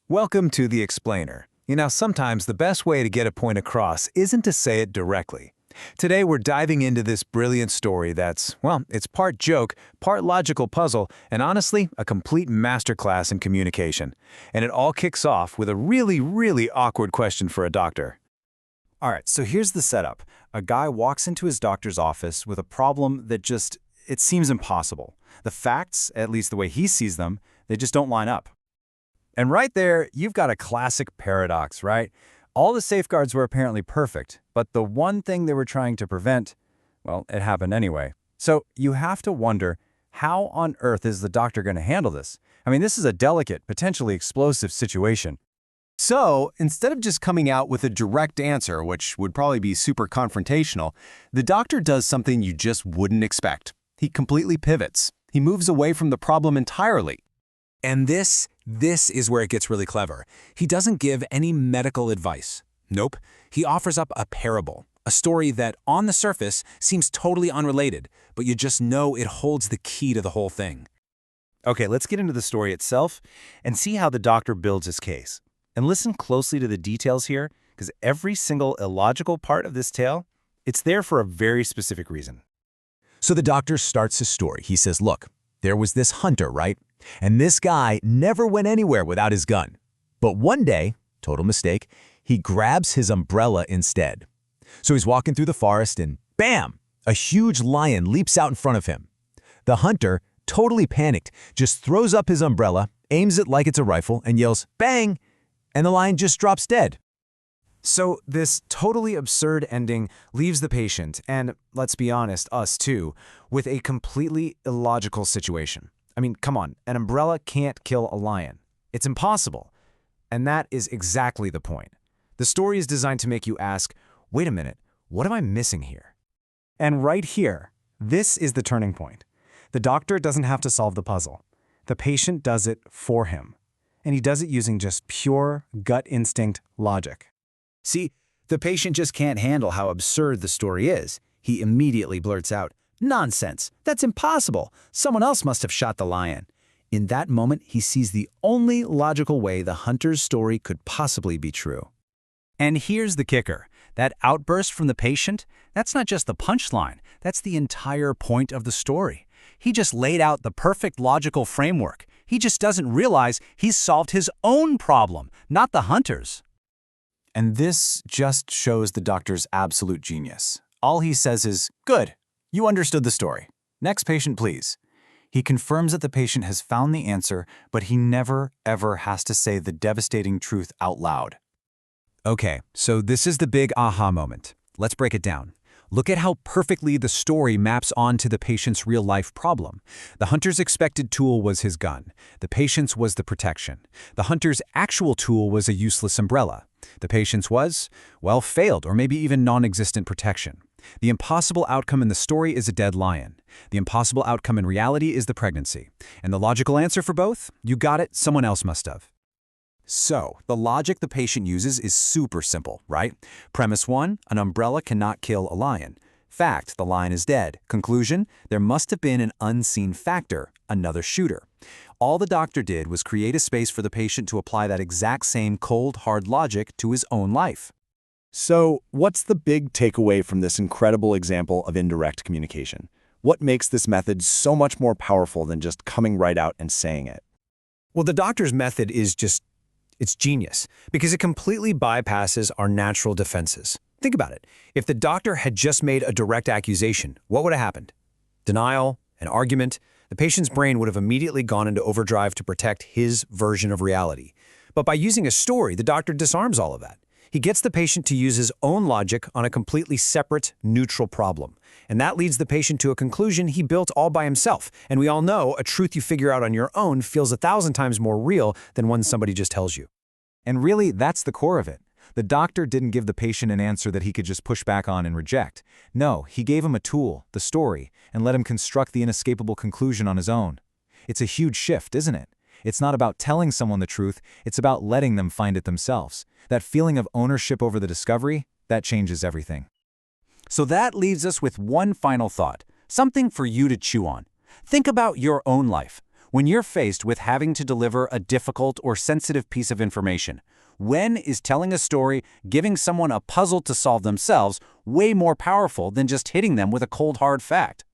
Welcome to The Explainer. Sometimes the best way to get a point across isn't to say it directly. Today we're diving into this brilliant story it's part joke, part logical puzzle, and honestly, a complete masterclass in communication. And it all kicks off with a really awkward question for a doctor. All right, so here's the setup. A guy walks into his doctor's office with a problem that it seems impossible. The facts, at least the way he sees them, they just don't line up. And right there, you've got a classic paradox, right? All the safeguards were apparently perfect, but the one thing they were trying to prevent, well, it happened anyway. So you have to wonder, how on earth is the doctor going to handle this? I mean, this is a delicate, potentially explosive situation. So, instead of just coming out with a direct answer, which would probably be super confrontational, the doctor does something you just wouldn't expect. He completely pivots. He moves away from the problem entirely. And this is where it gets really clever. He doesn't give any medical advice. Nope. He offers up a parable, a story that, on the surface, seems totally unrelated, but you just know it holds the key to the whole thing. Okay, let's get into the story itself and see how the doctor builds his case. And listen closely to the details here, because every single illogical part of this tale, it's there for a very specific reason. So the doctor starts his story. He says, look, there was this hunter, right? And this guy never went anywhere without his gun. But one day, total mistake, he grabs his umbrella instead. So he's walking through the forest and bam! A huge lion leaps out in front of him. The hunter, totally panicked, just throws up his umbrella, aims it like it's a rifle, and yells, bang! And the lion just drops dead. So this totally absurd ending leaves the patient, and let's be honest, us too, with a completely illogical situation. I mean, come on, an umbrella can't kill a lion. It's impossible. And that is exactly the point. The story is designed to make you ask, wait a minute, what am I missing here? And right here, this is the turning point. The doctor doesn't have to solve the puzzle. The patient does it for him. And he does it using just pure gut instinct logic. See, the patient just can't handle how absurd the story is. He immediately blurts out, "Nonsense! That's impossible! Someone else must have shot the lion." In that moment, he sees the only logical way the hunter's story could possibly be true. And here's the kicker. That outburst from the patient, that's not just the punchline, that's the entire point of the story. He just laid out the perfect logical framework. He just doesn't realize he's solved his own problem, not the hunter's. And this just shows the doctor's absolute genius. All he says is, good, you understood the story. Next patient, please. He confirms that the patient has found the answer, but he never, ever has to say the devastating truth out loud. Okay, so this is the big aha moment. Let's break it down. Look at how perfectly the story maps onto the patient's real-life problem. The hunter's expected tool was his gun. The patient's was the protection. The hunter's actual tool was a useless umbrella. The patient's was, well, failed or maybe even non-existent protection. The impossible outcome in the story is a dead lion. The impossible outcome in reality is the pregnancy. And the logical answer for both? You got it, someone else must have. So, the logic the patient uses is super simple, right? Premise 1, an umbrella cannot kill a lion. Fact, the lion is dead. Conclusion, there must have been an unseen factor, another shooter. All the doctor did was create a space for the patient to apply that exact same cold, hard logic to his own life. So, what's the big takeaway from this incredible example of indirect communication? What makes this method so much more powerful than just coming right out and saying it? Well, the doctor's method is it's genius because it completely bypasses our natural defenses. Think about it. If the doctor had just made a direct accusation, what would have happened? Denial, an argument. The patient's brain would have immediately gone into overdrive to protect his version of reality. But by using a story, the doctor disarms all of that. He gets the patient to use his own logic on a completely separate, neutral problem. And that leads the patient to a conclusion he built all by himself. And we all know a truth you figure out on your own feels 1,000 times more real than one somebody just tells you. And really, that's the core of it. The doctor didn't give the patient an answer that he could just push back on and reject. No, he gave him a tool, the story, and let him construct the inescapable conclusion on his own. It's a huge shift, isn't it? It's not about telling someone the truth, it's about letting them find it themselves. That feeling of ownership over the discovery, that changes everything. So that leaves us with one final thought, something for you to chew on. Think about your own life. When you're faced with having to deliver a difficult or sensitive piece of information, when is telling a story, giving someone a puzzle to solve themselves, way more powerful than just hitting them with a cold hard fact?